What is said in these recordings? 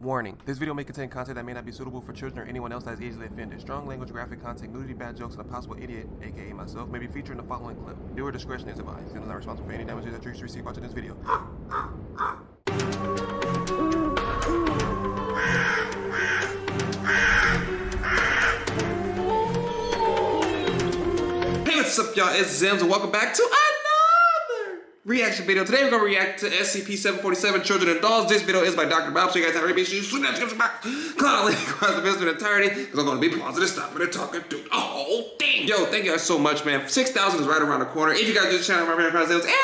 Warning, this video may contain content that may not be suitable for children or anyone else that is easily offended. Strong language, graphic content, nudity, bad jokes, and a possible idiot, aka myself, may be featured in the following clip. Viewer discretion is advised. Channel is not responsible for any damages that you receive watching this video. Hey, what's up, y'all? It's Zems, and welcome back to another reaction video. Today we're gonna react to SCP-747 Children and Dolls. This video is by Dr. Bob, so you guys have already been sure that description box. Clearly across the video in entirety, because I'm gonna be pausing and stopping and talking through the whole thing. Yo, thank you guys so much, man. 6,000 is right around the corner. If you guys do the channel, my Reprisalzems, and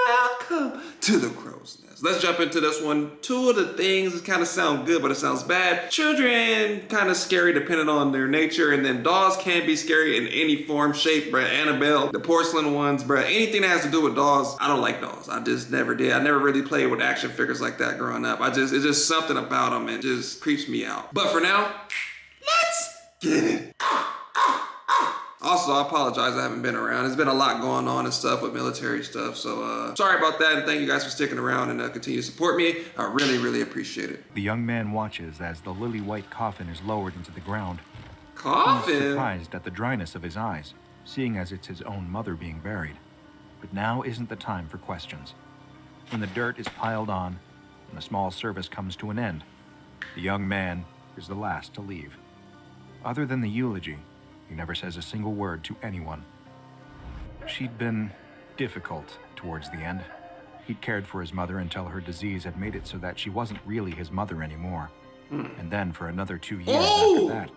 welcome to the Crow's Nest. Let's jump into this one. Two of the things that kind of sound good, but it sounds bad. Children, kind of scary depending on their nature, and then dolls can be scary in any form, shape, bruh. Annabelle, the porcelain ones, bruh. Anything that has to do with dolls, I don't like dolls. I just never did. I never really played with action figures like that growing up. It's just something about them and just creeps me out. But for now, let's get it. Also, I apologize, I haven't been around. There's been a lot going on and stuff with military stuff, so sorry about that, and thank you guys for sticking around and continue to support me. I really, really appreciate it. The young man watches as the lily-white coffin is lowered into the ground. Coffin? He's surprised at the dryness of his eyes, seeing as it's his own mother being buried. But now isn't the time for questions. When the dirt is piled on and the small service comes to an end, the young man is the last to leave. Other than the eulogy, he never says a single word to anyone. She'd been difficult towards the end. He'd cared for his mother until her disease had made it so that she wasn't really his mother anymore. And then for another 2 years after that,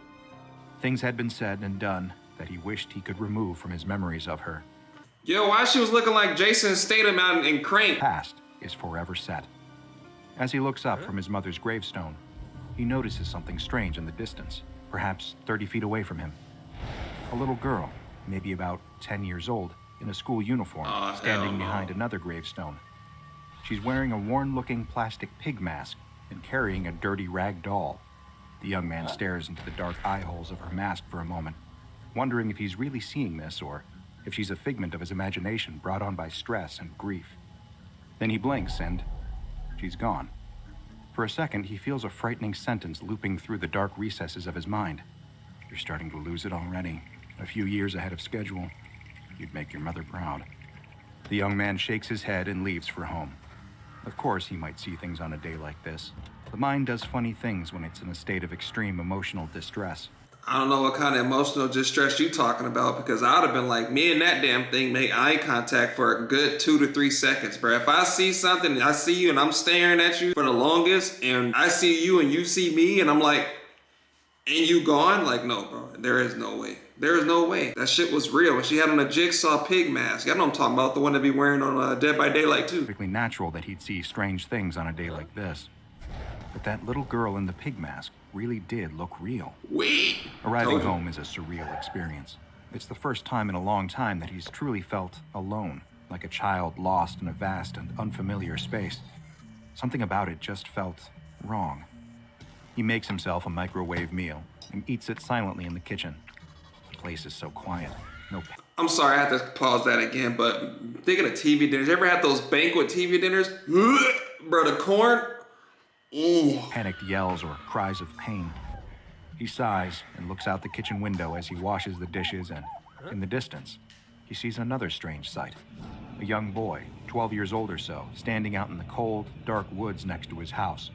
things had been said and done that he wished he could remove from his memories of her. Yo, why she was looking like Jason Statham out in Crank? Past is forever set. As he looks up from his mother's gravestone, he notices something strange in the distance, perhaps 30 feet away from him. A little girl, maybe about 10 years old, in a school uniform, standing behind another gravestone. She's wearing a worn-looking plastic pig mask and carrying a dirty rag doll. The young man stares into the dark eye holes of her mask for a moment, wondering if he's really seeing this or if she's a figment of his imagination brought on by stress and grief. Then he blinks and she's gone. For a second, he feels a frightening sentence looping through the dark recesses of his mind. You're starting to lose it already. A few years ahead of schedule. You'd make your mother proud. The young man shakes his head and leaves for home. Of course, he might see things on a day like this. The mind does funny things when it's in a state of extreme emotional distress. I don't know what kind of emotional distress you talking about, because I would have been like, me and that damn thing make eye contact for a good 2 to 3 seconds, bro. If I see something, I see you and I'm staring at you for the longest, and I see you and you see me and I'm like, and you gone? Like, no, bro, there is no way. There is no way. That shit was real. She had on a jigsaw pig mask. Y'all know what I'm talking about, the one that be wearing on Dead by Daylight too. Perfectly natural that he'd see strange things on a day like this. But that little girl in the pig mask really did look real. Wait. Arriving home is a surreal experience. It's the first time in a long time that he's truly felt alone, like a child lost in a vast and unfamiliar space. Something about it just felt wrong. He makes himself a microwave meal and eats it silently in the kitchen. The place is so quiet. I'm sorry, I have to pause that again, but thinking of TV dinners, you ever had those banquet TV dinners? Bro, the corn? Ooh. Panicked yells or cries of pain. He sighs and looks out the kitchen window as he washes the dishes, and in the distance, he sees another strange sight. A young boy, 12 years old or so, standing out in the cold, dark woods next to his house.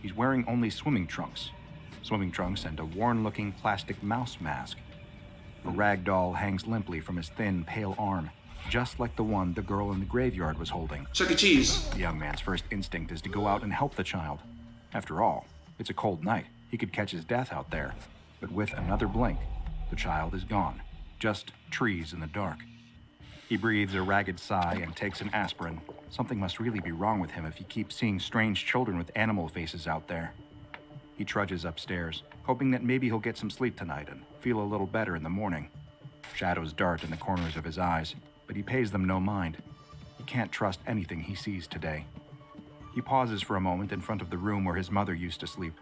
He's wearing only swimming trunks and a worn-looking plastic mouse mask. A rag doll hangs limply from his thin, pale arm, just like the one the girl in the graveyard was holding. Chuck E. Cheese. The young man's first instinct is to go out and help the child. After all, it's a cold night. He could catch his death out there. But with another blink, the child is gone. Just trees in the dark. He breathes a ragged sigh and takes an aspirin. Something must really be wrong with him if he keeps seeing strange children with animal faces out there. He trudges upstairs, hoping that maybe he'll get some sleep tonight and feel a little better in the morning. Shadows dart in the corners of his eyes, but he pays them no mind. He can't trust anything he sees today. He pauses for a moment in front of the room where his mother used to sleep.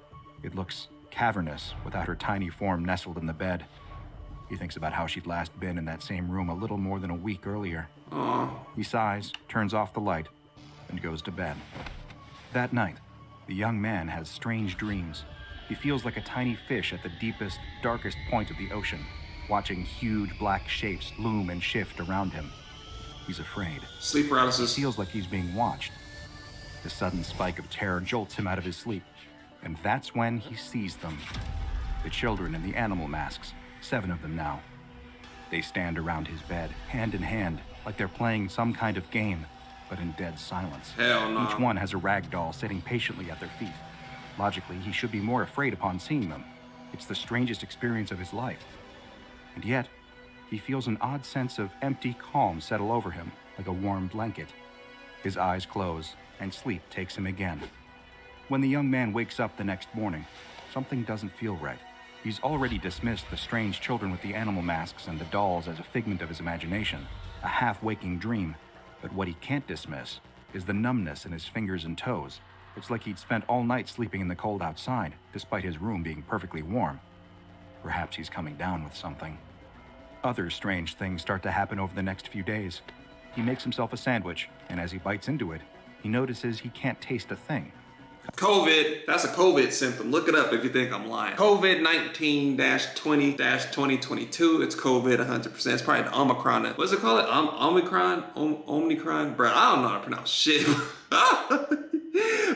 It looks cavernous without her tiny form nestled in the bed. He thinks about how she'd last been in that same room a little more than a week earlier. He sighs, turns off the light, and goes to bed. That night, The young man has strange dreams. He feels like a tiny fish at the deepest, darkest point of the ocean, watching huge black shapes loom and shift around him. He's afraid. Sleep paralysis. He feels like he's being watched. The sudden spike of terror jolts him out of his sleep, and that's when he sees them. The children in the animal masks, 7 of them now. They stand around his bed, hand in hand, like they're playing some kind of game, but in dead silence. Hell no. Each one has a rag doll sitting patiently at their feet. Logically, he should be more afraid upon seeing them. It's the strangest experience of his life. And yet, he feels an odd sense of empty calm settle over him, like a warm blanket. His eyes close, and sleep takes him again. When the young man wakes up the next morning, something doesn't feel right. He's already dismissed the strange children with the animal masks and the dolls as a figment of his imagination, a half-waking dream. But what he can't dismiss is the numbness in his fingers and toes. It's like he'd spent all night sleeping in the cold outside, despite his room being perfectly warm. Perhaps he's coming down with something. Other strange things start to happen over the next few days. He makes himself a sandwich, and as he bites into it, he notices he can't taste a thing. COVID, that's a COVID symptom. Look it up if you think I'm lying. COVID-19-20-2022. It's COVID 100%. It's probably the Omicron. What's it called? Omicron? Omicron? Bro, I don't know how to pronounce shit.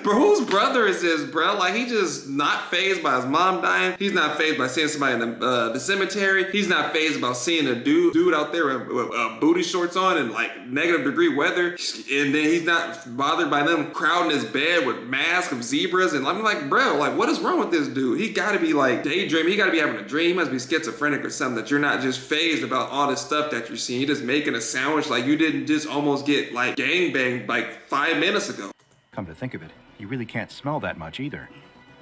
Bro, whose brother is this, bro? Like, he just not fazed by his mom dying. He's not fazed by seeing somebody in the cemetery. He's not fazed about seeing a dude out there with booty shorts on and like negative-degree weather. And then he's not bothered by them crowding his bed with masks of zebras. And I'm like, bro, like, what is wrong with this dude? He gotta be like daydreaming. He gotta be having a dream. He must be schizophrenic or something, that you're not just fazed about all this stuff that you're seeing. You're just making a sandwich like you didn't just almost get like gangbanged like 5 minutes ago. Come to think of it, he really can't smell that much either.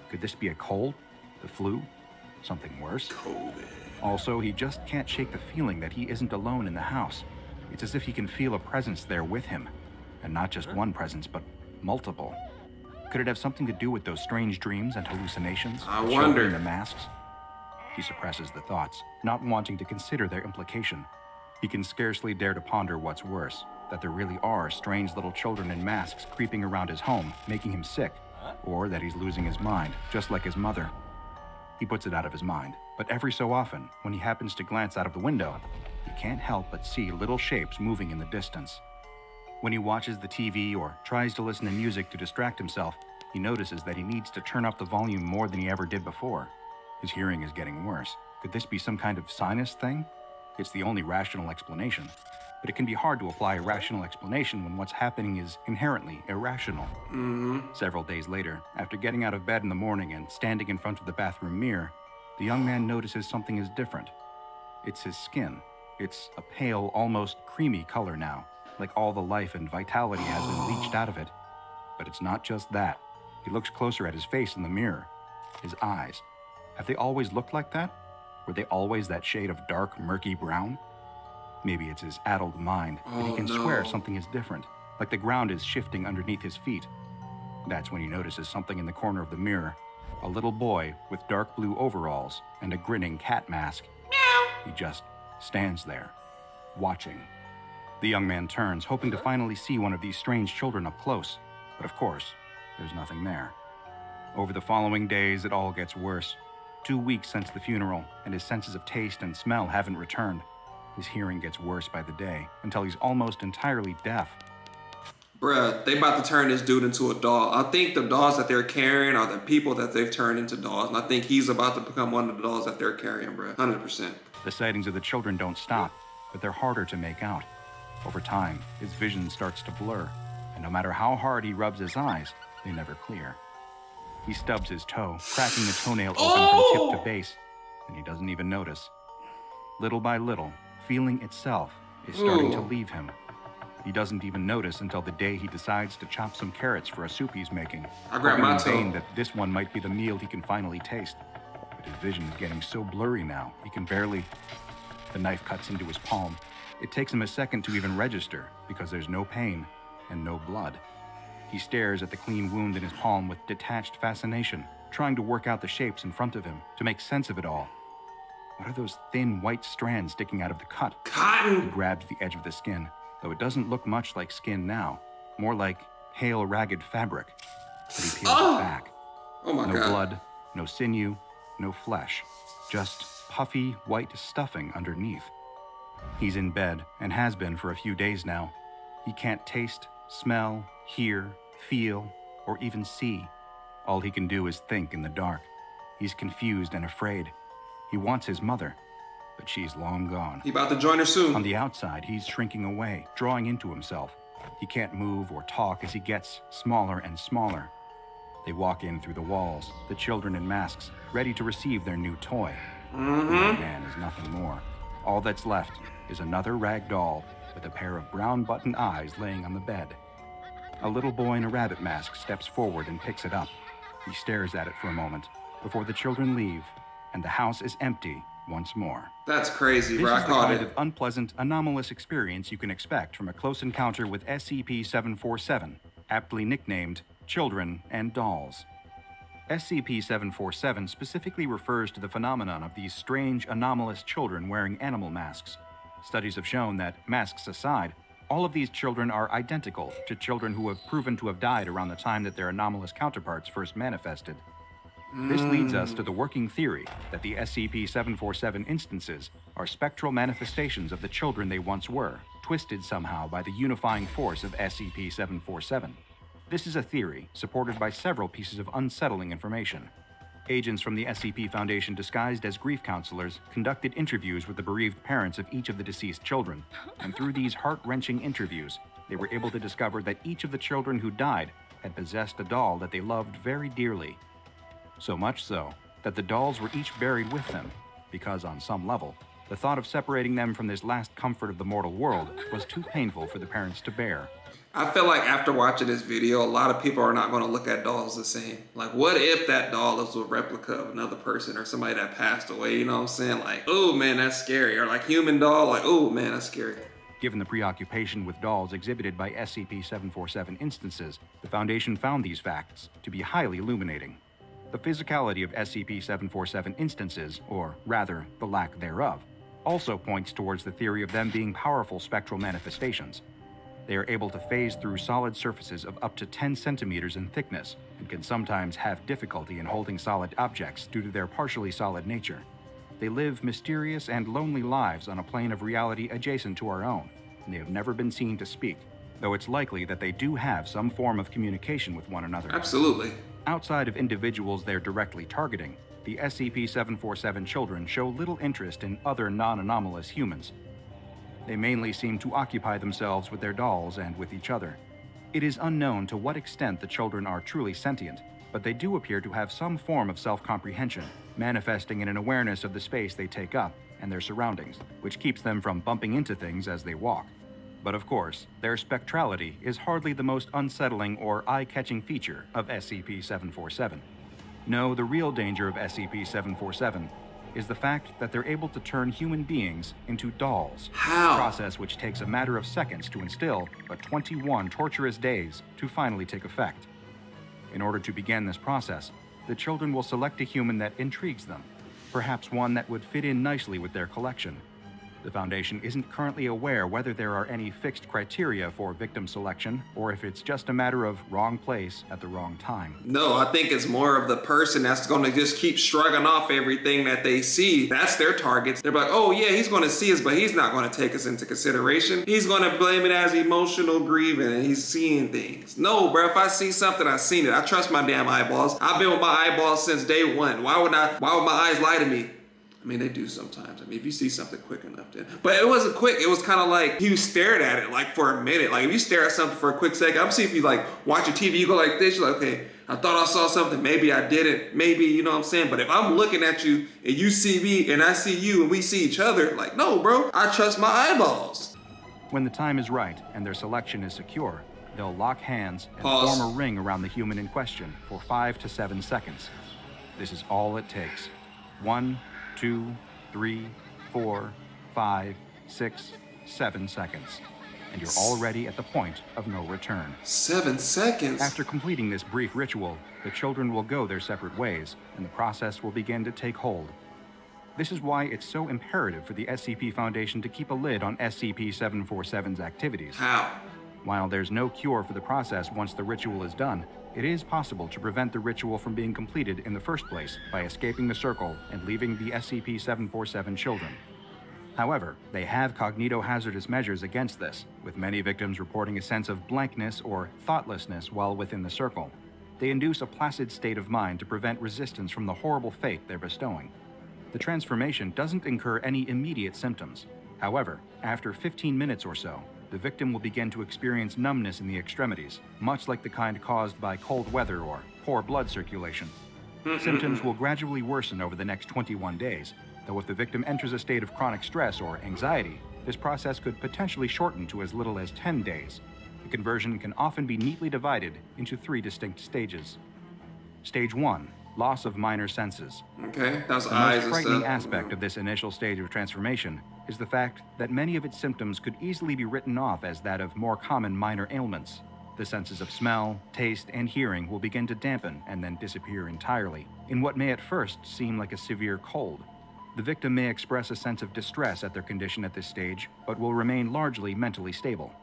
Could this be a cold? The flu? Something worse? COVID. Also, he just can't shake the feeling that he isn't alone in the house. It's as if he can feel a presence there with him. And not just one presence, but multiple. Could it have something to do with those strange dreams and hallucinations? I The wonder. children in the masks? He suppresses the thoughts, not wanting to consider their implication. He can scarcely dare to ponder what's worse, that there really are strange little children in masks creeping around his home, making him sick, or that he's losing his mind, just like his mother. He puts it out of his mind, but every so often, when he happens to glance out of the window, he can't help but see little shapes moving in the distance. When he watches the TV or tries to listen to music to distract himself, he notices that he needs to turn up the volume more than he ever did before. His hearing is getting worse. Could this be some kind of sinus thing? It's the only rational explanation. But it can be hard to apply a rational explanation when what's happening is inherently irrational. Several days later, after getting out of bed in the morning and standing in front of the bathroom mirror, the young man notices something is different. It's his skin. It's a pale, almost creamy color now, like all the life and vitality has been leached out of it. But it's not just that. He looks closer at his face in the mirror. His eyes. Have they always looked like that? Were they always that shade of dark, murky brown? Maybe it's his addled mind, but he can swear something is different, like the ground is shifting underneath his feet. That's when he notices something in the corner of the mirror. A little boy with dark blue overalls and a grinning cat mask. He just stands there, watching. The young man turns, hoping to finally see one of these strange children up close. But of course, there's nothing there. Over the following days, it all gets worse. 2 weeks since the funeral, and his senses of taste and smell haven't returned. His hearing gets worse by the day, until he's almost entirely deaf. Bruh, they about to turn this dude into a doll. I think the dolls that they're carrying are the people that they've turned into dolls. And I think he's about to become one of the dolls that they're carrying, bruh. 100%. The sightings of the children don't stop, but they're harder to make out. Over time, his vision starts to blur, and no matter how hard he rubs his eyes, they never clear. He stubs his toe, cracking the toenail open from tip to base, and he doesn't even notice. Little by little, feeling itself is starting to leave him. He doesn't even notice until the day he decides to chop some carrots for a soup he's making. I grabbed my toe. Hoping in vain that this one might be the meal he can finally taste. But his vision is getting so blurry now, he can barely... The knife cuts into his palm. It takes him a second to even register, because there's no pain and no blood. He stares at the clean wound in his palm with detached fascination, trying to work out the shapes in front of him, to make sense of it all. What are those thin white strands sticking out of the cut? Cotton! He grabs the edge of the skin, though it doesn't look much like skin now, more like pale, ragged fabric. but he peels it back. Oh my No God. blood, no sinew, no flesh, just puffy white stuffing underneath. He's in bed and has been for a few days now. He can't taste, smell, hear, feel, or even see. All he can do is think in the dark. He's confused and afraid. He wants his mother, but she's long gone. He about to join her soon. On the outside, he's shrinking away, drawing into himself. He can't move or talk as he gets smaller and smaller. They walk in through the walls, the children in masks, ready to receive their new toy. The young man is nothing more. All that's left is another rag doll with a pair of brown button eyes laying on the bed. A little boy in a rabbit mask steps forward and picks it up. He stares at it for a moment before the children leave, and the house is empty once more. That's crazy, This bro. is I the caught kind it. of unpleasant, anomalous experience you can expect from a close encounter with SCP-747, aptly nicknamed Children and Dolls. SCP-747 specifically refers to the phenomenon of these strange, anomalous children wearing animal masks. Studies have shown that, masks aside, all of these children are identical to children who have proven to have died around the time that their anomalous counterparts first manifested. This leads us to the working theory that the SCP-747 instances are spectral manifestations of the children they once were, twisted somehow by the unifying force of SCP-747. This is a theory supported by several pieces of unsettling information. Agents from the SCP Foundation disguised as grief counselors conducted interviews with the bereaved parents of each of the deceased children, and through these heart-wrenching interviews, they were able to discover that each of the children who died had possessed a doll that they loved very dearly. So much so that the dolls were each buried with them, because on some level, the thought of separating them from this last comfort of the mortal world was too painful for the parents to bear. I feel like after watching this video, a lot of people are not going to look at dolls the same. Like, what if that doll is a replica of another person or somebody that passed away? You know what I'm saying? Like, oh man, that's scary. Or like human doll, like, oh man, that's scary. Given the preoccupation with dolls exhibited by SCP-747 instances, the Foundation found these facts to be highly illuminating. The physicality of SCP-747 instances, or rather, the lack thereof, also points towards the theory of them being powerful spectral manifestations. They are able to phase through solid surfaces of up to 10 centimeters in thickness, and can sometimes have difficulty in holding solid objects due to their partially solid nature. They live mysterious and lonely lives on a plane of reality adjacent to our own, and they have never been seen to speak, though it's likely that they do have some form of communication with one another. Absolutely. Outside of individuals they're directly targeting, the SCP-747 children show little interest in other non-anomalous humans. They mainly seem to occupy themselves with their dolls and with each other. It is unknown to what extent the children are truly sentient, but they do appear to have some form of self-comprehension, manifesting in an awareness of the space they take up and their surroundings, which keeps them from bumping into things as they walk. But of course, their spectrality is hardly the most unsettling or eye-catching feature of SCP-747. No, the real danger of SCP-747 is the fact that they're able to turn human beings into dolls. How? A process which takes a matter of seconds to instill, but 21 torturous days to finally take effect. In order to begin this process, the children will select a human that intrigues them, perhaps one that would fit in nicely with their collection. The Foundation isn't currently aware whether there are any fixed criteria for victim selection, or if it's just a matter of wrong place at the wrong time. No, I think it's more of the person that's going to just keep shrugging off everything that they see. That's their targets. They're like, oh yeah, he's going to see us, but he's not going to take us into consideration. He's going to blame it as emotional grieving and he's seeing things. No, bro, if I see something, I've seen it. I trust my damn eyeballs. I've been with my eyeballs since day one. Why would my eyes lie to me? I mean, they do sometimes. I mean, if you see something quick enough, then. But it wasn't quick. It was kind of like you stared at it like for a minute. Like if you stare at something for a quick second, I'm seeing if you like watch your TV, you go like this, you're like, okay, I thought I saw something. Maybe I didn't. Maybe, you know what I'm saying? But if I'm looking at you and you see me and I see you and we see each other, like, no, bro, I trust my eyeballs. When the time is right and their selection is secure, they'll lock hands and Pause. form a ring around the human in question for 5 to 7 seconds. This is all it takes. 1, 2, 3, 4, 5, 6, 7 seconds. And you're already at the point of no return. 7 seconds? After completing this brief ritual, the children will go their separate ways, and the process will begin to take hold. This is why it's so imperative for the SCP Foundation to keep a lid on SCP-747's activities. How? While there's no cure for the process once the ritual is done, It is possible to prevent the ritual from being completed in the first place by escaping the circle and leaving the SCP-747 children. However, they have cognitohazardous measures against this, with many victims reporting a sense of blankness or thoughtlessness while within the circle. They induce a placid state of mind to prevent resistance from the horrible fate they're bestowing. The transformation doesn't incur any immediate symptoms. However, after 15 minutes or so, the victim will begin to experience numbness in the extremities, much like the kind caused by cold weather or poor blood circulation. Symptoms will gradually worsen over the next 21 days, though if the victim enters a state of chronic stress or anxiety, this process could potentially shorten to as little as 10 days. The conversion can often be neatly divided into 3 distinct stages. Stage 1. Loss of minor senses. Okay, that's the eyes most and frightening stuff. aspect of this initial stage of transformation is the fact that many of its symptoms could easily be written off as that of more common minor ailments. The senses of smell, taste, and hearing will begin to dampen and then disappear entirely, in what may at first seem like a severe cold. The victim may express a sense of distress at their condition at this stage, but will remain largely mentally stable.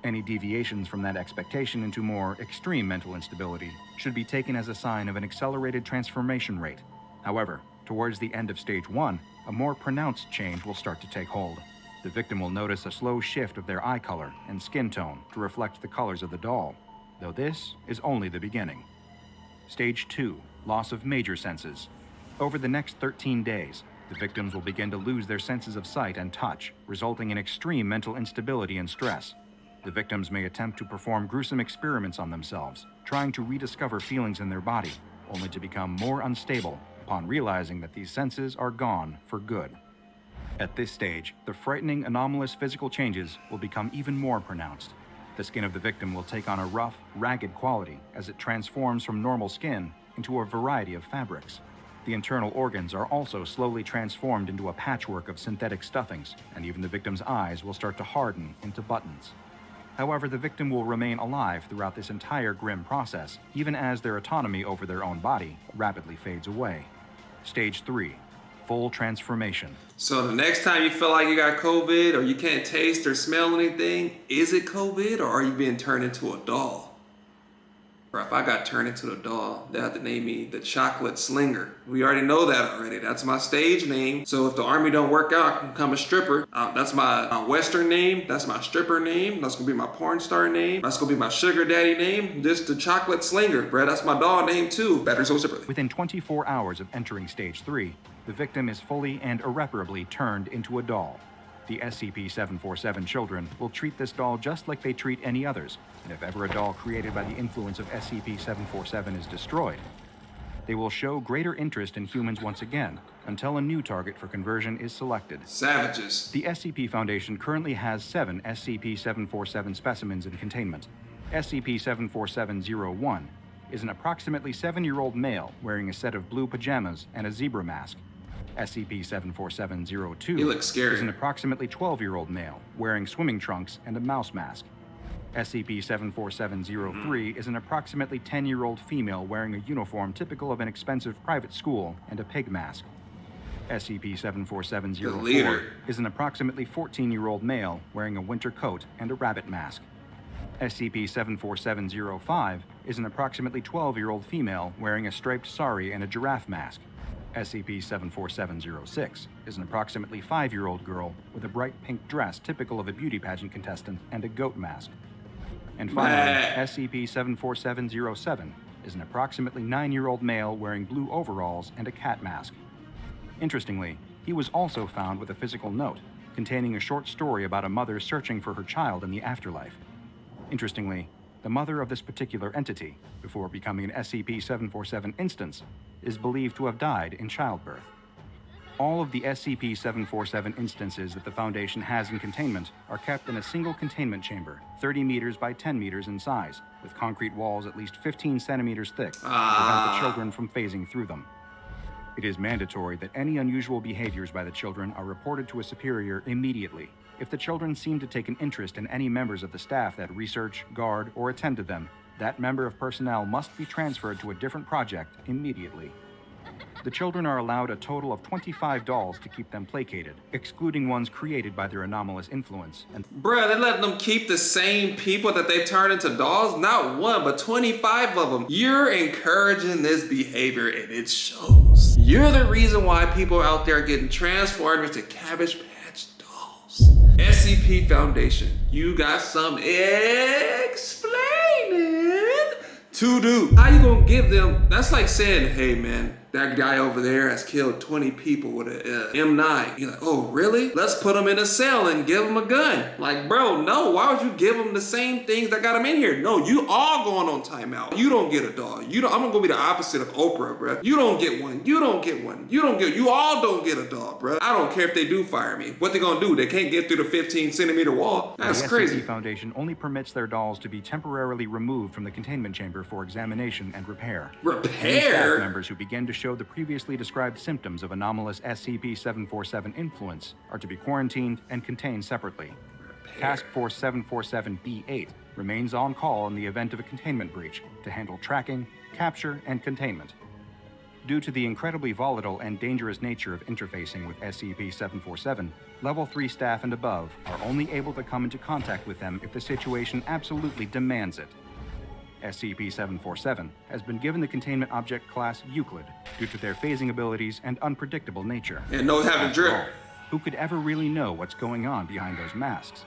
Any deviations from that expectation into more extreme mental instability should be taken as a sign of an accelerated transformation rate. However, towards the end of Stage 1, a more pronounced change will start to take hold. The victim will notice a slow shift of their eye color and skin tone to reflect the colors of the doll, though this is only the beginning. Stage 2. Loss of major senses. Over the next 13 days, the victims will begin to lose their senses of sight and touch, resulting in extreme mental instability and stress. The victims may attempt to perform gruesome experiments on themselves, trying to rediscover feelings in their body, only to become more unstable upon realizing that these senses are gone for good. At this stage, the frightening, anomalous physical changes will become even more pronounced. The skin of the victim will take on a rough, ragged quality as it transforms from normal skin into a variety of fabrics. The internal organs are also slowly transformed into a patchwork of synthetic stuffings, and even the victim's eyes will start to harden into buttons. However, the victim will remain alive throughout this entire grim process, even as their autonomy over their own body rapidly fades away. Stage 3. Full transformation. So the next time you feel like you got COVID or you can't taste or smell anything, is it COVID or are you being turned into a doll? Or if I got turned into a doll, they have to name me the Chocolate Slinger. We already know that already. That's my stage name. So if the army don't work out, I can become a stripper. That's my Western name. That's my stripper name. That's gonna be my porn star name. That's gonna be my sugar daddy name. Just the Chocolate Slinger, bruh. That's my doll name too. Better so separately. Within 24 hours of entering Stage 3, the victim is fully and irreparably turned into a doll. The SCP-747 children will treat this doll just like they treat any others, and if ever a doll created by the influence of SCP-747 is destroyed, they will show greater interest in humans once again, until a new target for conversion is selected. Savages. The SCP Foundation currently has 7 SCP-747 specimens in containment. SCP-747-01 is an approximately 7-year-old male wearing a set of blue pajamas and a zebra mask. SCP-747-02 He looks scary. is an approximately 12-year-old male wearing swimming trunks and a mouse mask. SCP-747-03 is an approximately 10-year-old female wearing a uniform typical of an expensive private school and a pig mask. SCP-747-04 is an approximately 14-year-old male wearing a winter coat and a rabbit mask. SCP-747-05 is an approximately 12-year-old female wearing a striped sari and a giraffe mask. SCP-747-06 is an approximately 5-year-old girl with a bright pink dress typical of a beauty pageant contestant and a goat mask. And finally, SCP-747-07 is an approximately 9-year-old male wearing blue overalls and a cat mask. Interestingly, he was also found with a physical note containing a short story about a mother searching for her child in the afterlife. Interestingly, the mother of this particular entity, before becoming an SCP-747 instance, is believed to have died in childbirth. All of the SCP-747 instances that the Foundation has in containment are kept in a single containment chamber, 30 meters by 10 meters in size, with concrete walls at least 15 centimeters thick to prevent the children from phasing through them. It is mandatory that any unusual behaviors by the children are reported to a superior immediately. If the children seem to take an interest in any members of the staff that research, guard, or attend to them, that member of personnel must be transferred to a different project immediately. The children are allowed a total of 25 dolls to keep them placated, excluding ones created by their anomalous influence. And bruh, they're letting them keep the same people that they turn into dolls? Not one, but 25 of them. You're encouraging this behavior and it shows. You're the reason why people out there are getting transformed into Cabbage Patch Dolls. SCP Foundation, you got some explaining to do. How you gonna give them, that's like saying, hey man, that guy over there has killed 20 people with a M9. You're like, oh, really? Let's put him in a cell and give him a gun. Like, bro, no, why would you give him the same things that got him in here? No, you all going on timeout. You don't get a dog. I'm gonna go be the opposite of Oprah, bro. You don't get one. You don't get one. You all don't get a dog, bro. I don't care if they do fire me. What they gonna do? They can't get through the 15-centimeter wall. That's crazy. The SCP Foundation only permits their dolls to be temporarily removed from the containment chamber for examination and repair. Any staff members who begin to show the previously described symptoms of anomalous SCP-747 influence are to be quarantined and contained separately. Task Force 747-B8 remains on call in the event of a containment breach to handle tracking, capture, and containment. Due to the incredibly volatile and dangerous nature of interfacing with SCP-747, Level 3 staff and above are only able to come into contact with them if the situation absolutely demands it. SCP-747 has been given the containment object class Euclid due to their phasing abilities and unpredictable nature. And no having drip. Who could ever really know what's going on behind those masks?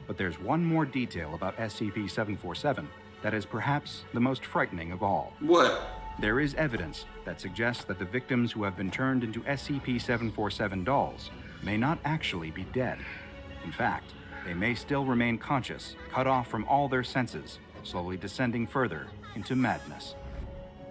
But there's one more detail about SCP-747 that is perhaps the most frightening of all. What? There is evidence that suggests that the victims who have been turned into SCP-747 dolls may not actually be dead. In fact, they may still remain conscious, cut off from all their senses, slowly descending further into madness.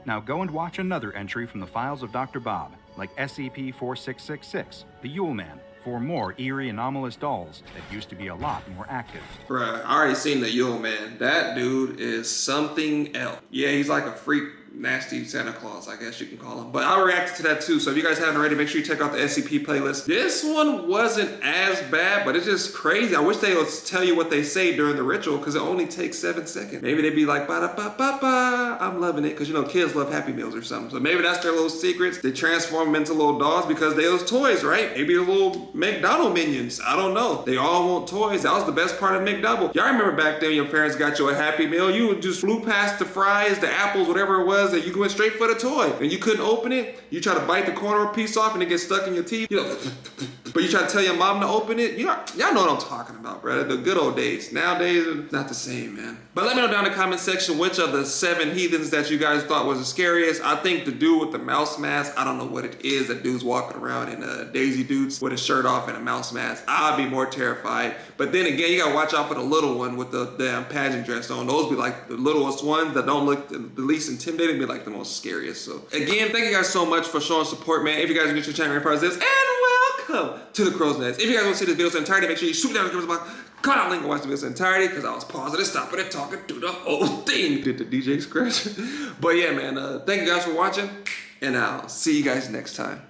Now go and watch another entry from the files of Dr. Bob, like SCP-4666, the Yule Man, for more eerie anomalous dolls that used to be a lot more active. Bruh, I already seen the Yule Man. That dude is something else. Yeah, he's like a freak, nasty Santa Claus, I guess you can call him. But I reacted to that too, so if you guys haven't already, make sure you check out the SCP playlist. This one wasn't as bad, but it's just crazy. I wish they would tell you what they say during the ritual, because it only takes 7 seconds. Maybe they'd be like, ba-da-ba-ba-ba, I'm loving it, because you know, kids love Happy Meals or something. So maybe that's their little secrets. They transform them into little dolls because they was toys, right? Maybe they're little McDonald minions. I don't know. They all want toys. That was the best part of McDouble. Y'all remember back then your parents got you a Happy Meal, you would just flew past the fries, the apples, whatever it was, that you went straight for the toy. And you couldn't open it, you try to bite the corner piece off and it gets stuck in your teeth. You know, but you try to tell your mom to open it. Y'all know what I'm talking about, bro. The good old days. Nowadays, it's not the same, man. But let me know down in the comment section which of the 7 heathens that you guys thought was the scariest. I think the dude with the mouse mask, I don't know what it is. That dude's walking around in Daisy Dukes with his shirt off and a mouse mask. I'd be more terrified. But then again, you gotta watch out for the little one with the damn pageant dress on. Those be like the littlest ones that don't look the least intimidating, be like the most scariest. So again, thank you guys so much for showing support, man. If you guys are new to the channel, Reprisalzems, and welcome to the Crow's Nest. If you guys want to see this video in entirety, make sure you shoot down the box, cut out the link and watch the video in entirety, because I was pausing and stopping and talking through the whole thing. Did the DJ scratch? But yeah, man, thank you guys for watching, and I'll see you guys next time.